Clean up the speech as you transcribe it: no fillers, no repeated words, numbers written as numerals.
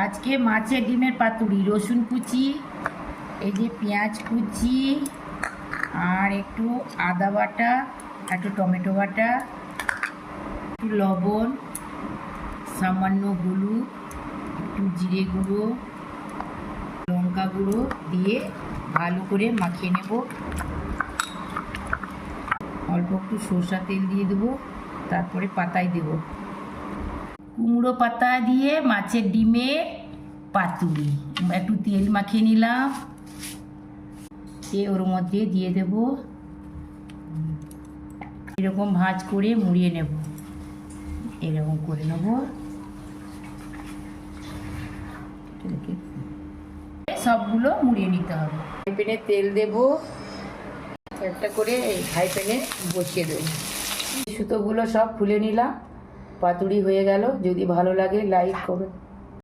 আজকে মাছের ডিমের পাতুরি, রসুন কুচি, এই যে পেঁয়াজ কুচি, আর একটু আদা বাটা, একটু টমেটো বাটা, একটু লবণ, সামান্য হলুদ, একটু জিরে গুঁড়ো, লঙ্কা গুঁড়ো দিয়ে ভালো করে মাখিয়ে নেব। অল্প একটু সরষা তেল দিয়ে দেবো, তারপরে পাতায় দেব কুমড়ো পাতা দিয়ে মাছের ডিমে পাতুরি। একটু তেল মাখিয়ে নিলাম, ওর মধ্যে দিয়ে দেব, এরকম ভাঁজ করে মুড়িয়ে নেব, এরকম করে নেব। সবগুলো মুড়িয়ে নিতে হবে। ফ্রাই প্যানে তেল দেব, একটা করে ফ্রাই প্যানে বসিয়ে দেব। সুতোগুলো সব খুলে নিলাম, পাতুরি হয়ে গেল। যদি ভালো লাগে লাইক করুন।